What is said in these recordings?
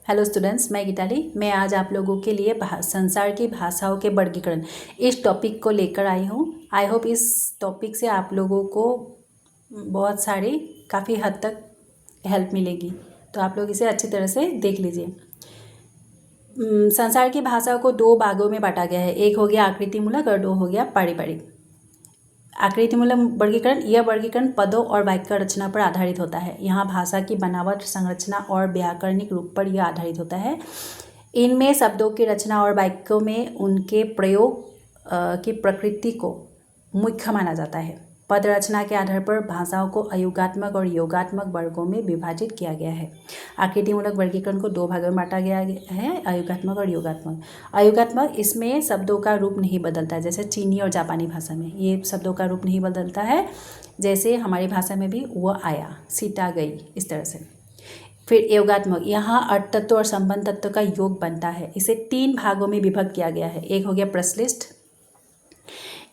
Hello students, मैं गीताली। मैं आज आप लोगों के लिए संसार की भाषाओं के वर्गीकरण इस टॉपिक को लेकर आई हूँ। आई होप इस टॉपिक से आप लोगों को बहुत सारी काफ़ी हद तक हेल्प मिलेगी, तो आप लोग इसे अच्छी तरह से देख लीजिए। संसार की भाषाओं को दो भागों में बांटा गया है। एक हो गया आकृतिमूलक और दो हो गया पारिवारिक। आकृतिमूलक वर्गीकरण, यह वर्गीकरण पदों और वाक्य रचना पर आधारित होता है। यहाँ भाषा की बनावट, संरचना और व्याकरणिक रूप पर यह आधारित होता है। इनमें शब्दों की रचना और वाक्यों में उनके प्रयोग की प्रकृति को मुख्य माना जाता है। पद रचना के आधार पर भाषाओं को अयुगात्मक और योगात्मक वर्गों में विभाजित किया गया है। आकृतिमूलक वर्गीकरण को दो भागों में बांटा गया है, अयुगात्मक और योगात्मक। अयुगात्मक, इसमें शब्दों का रूप नहीं बदलता है, जैसे चीनी और जापानी भाषा में ये शब्दों का रूप नहीं बदलता है, जैसे हमारी भाषा में भी वह आया, सीता गई, इस तरह से। फिर योगात्मक, यहाँ अर्थ तत्व और संबंध तत्व का योग बनता है। इसे तीन भागों में विभक्त किया गया है। एक हो गया प्रश्लिष्ट,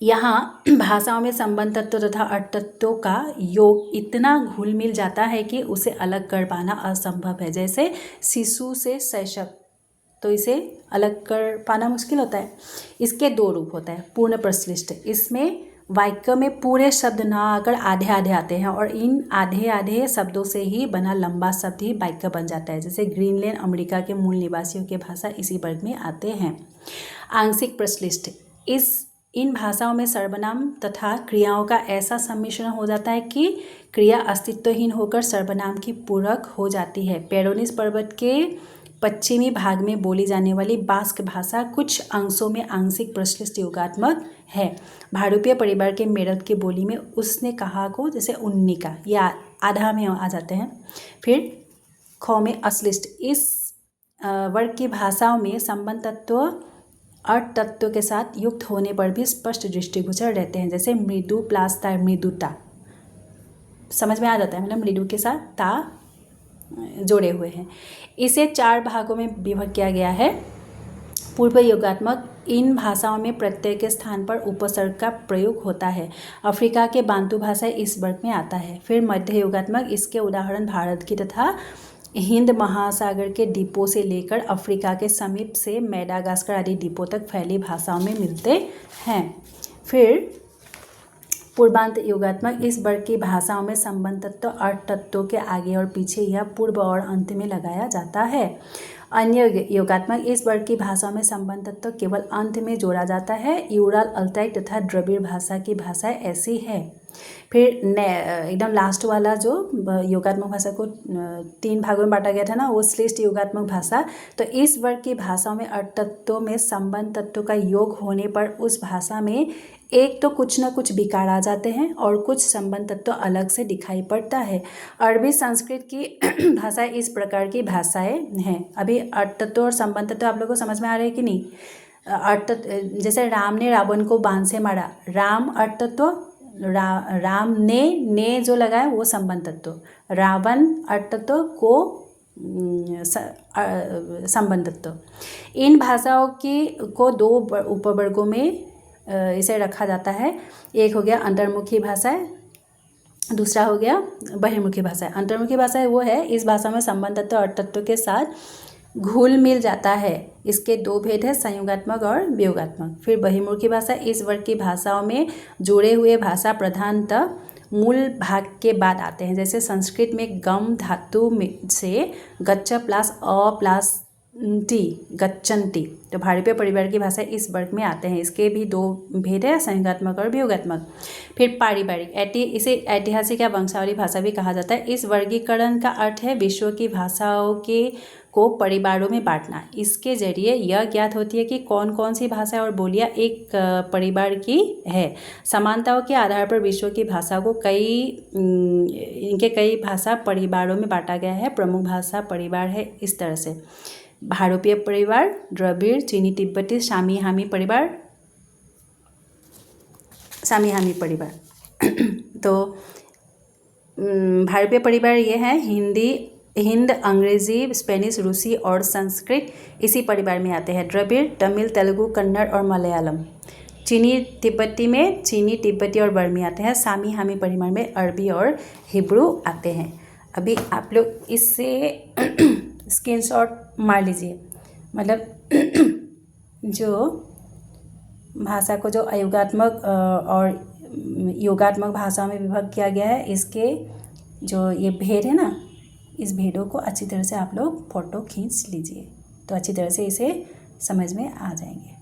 यहाँ भाषाओं में संबंध तत्व तथा अर्थ तत्वों का योग इतना घुल मिल जाता है कि उसे अलग कर पाना असंभव है। जैसे शिशु से शैशव, तो इसे अलग कर पाना मुश्किल होता है। इसके दो रूप होता है। पूर्ण प्रश्लिष्ट, इसमें वाक्य में पूरे शब्द ना आकर आधे आधे आते हैं और इन आधे आधे शब्दों से ही बना लंबा शब्द ही वाक्य बन जाता है। जैसे ग्रीनलैंड अमेरिका के मूल निवासियों के भाषा इसी वर्ग में आते हैं। आंशिक प्रश्लिष्ट, इन भाषाओं में सर्वनाम तथा क्रियाओं का ऐसा सम्मिश्रण हो जाता है कि क्रिया अस्तित्वहीन होकर सर्वनाम की पूरक हो जाती है। पेरोनिस पर्वत के पश्चिमी भाग में बोली जाने वाली बास्क भाषा कुछ अंशों में आंशिक प्रश्लिष्ट योगात्मक है। भाड़ुपीय परिवार के मेरठ की बोली में उसने कहा को जैसे उन्नी का, या आधा में आ जाते हैं। फिर ख में अश्लिष्ट, इस वर्ग की भाषाओं में संबंध तत्व अर्थ तत्व के साथ युक्त होने पर भी स्पष्ट दृष्टिगोचर रहते हैं। जैसे मृदु प्लस ता, मृदुता, समझ में आ जाता है, मतलब मृदु के साथ ता जोड़े हुए हैं। इसे चार भागों में विभक्त किया गया है। पूर्व योगात्मक, इन भाषाओं में प्रत्यय के स्थान पर उपसर्ग का प्रयोग होता है। अफ्रीका के बांतु भाषा इस वर्ग में आता है। फिर मध्य योगात्मक, इसके उदाहरण भारत की तथा हिंद महासागर के द्वीपों से लेकर अफ्रीका के समीप से मेडागास्कर आदि द्वीपों तक फैली भाषाओं में मिलते हैं। फिर पूर्वांत योगात्मक, इस वर्ग की भाषाओं में संबंध तत्व अर्थ तत्वों के आगे और पीछे या पूर्व और अंत में लगाया जाता है। अन्य योगात्मक, इस वर्ग की भाषाओं में संबंध तत्व केवल अंत में जोड़ा जाता है। यूराल, अल्ताई तथा द्रविड़ भाषा की भाषा ऐसी है। फिर एकदम लास्ट वाला जो योगात्मक भाषा को तीन भागों में बांटा गया था ना, वो श्लिष्ट योगात्मक भाषा। तो इस वर्ग की भाषाओं में अर्थ तत्वों में संबंध तत्वों का योग होने पर उस भाषा में एक तो कुछ न कुछ विकार आ जाते हैं और कुछ संबंध तत्व अलग से दिखाई पड़ता है। अरबी संस्कृत की भाषाएं इस प्रकार की भाषाएं हैं। अभी अर्थ तत्व और संबंध तत्व आप लोगों को समझ में आ रहे हैं कि नहीं? अर्थ, जैसे राम ने रावण को बाण से मारा, राम अर्थ तत्व, राम ने जो लगा है वो संबंध तत्व, रावण अर्थ तत्व को संबंध तत्व। इन भाषाओं को दो उपवर्गों में इसे रखा जाता है। एक हो गया अंतर्मुखी भाषाएं, दूसरा हो गया बहिर्मुखी भाषाएं। अंतर्मुखी भाषाएं वो है, इस भाषा में संबंध तत्व अर्थ तत्व के साथ घुल मिल जाता है। इसके दो भेद है, संयोगात्मक और वियोगात्मक। फिर बहिर्मुखी भाषा, इस वर्ग की भाषाओं में जुड़े हुए भाषा प्रधानतः मूल भाग के बाद आते हैं। जैसे संस्कृत में गम धातु से गच्छ प्लस अ प्लस टी, गच्छन्ति। तो भाड़ुपीय परिवार की भाषा इस वर्ग में आते हैं। इसके भी दो भेद है, संयोगात्मक और वियोगात्मक। फिर पारिवारिक, इसे ऐतिहासिक या वंशावली भाषा भी कहा जाता है। इस वर्गीकरण का अर्थ है विश्व की भाषाओं को परिवारों में बांटना। इसके जरिए यह ज्ञात होती है कि कौन कौन सी भाषा और बोलियां एक परिवार की है। समानताओं के आधार पर विश्व की भाषा को इनके कई भाषा परिवारों में बांटा गया है। प्रमुख भाषा परिवार है इस तरह से: भाड़ुपीय परिवार, द्रविड़, चीनी तिब्बती, सामी हामी परिवार, सामी हामी परिवार। तो भाड़ुपीय परिवार ये है हिंद, अंग्रेजी, स्पेनिश, रूसी और संस्कृत इसी परिवार में आते हैं। द्रविड़ तमिल, तेलुगु, कन्नड़ और मलयालम। चीनी तिब्बती में चीनी, तिब्बती और बर्मी आते हैं। सामी हामी परिवार में अरबी और हिब्रू आते हैं। अभी आप लोग इससे स्क्रीनशॉट मार लीजिए। मतलब जो भाषा को जो अयोगात्मक और योगात्मक भाषा में विभक्त किया गया है, इसके जो ये भेद है ना, इस भेदों को अच्छी तरह से आप लोग फ़ोटो खींच लीजिए, तो अच्छी तरह से इसे समझ में आ जाएंगे।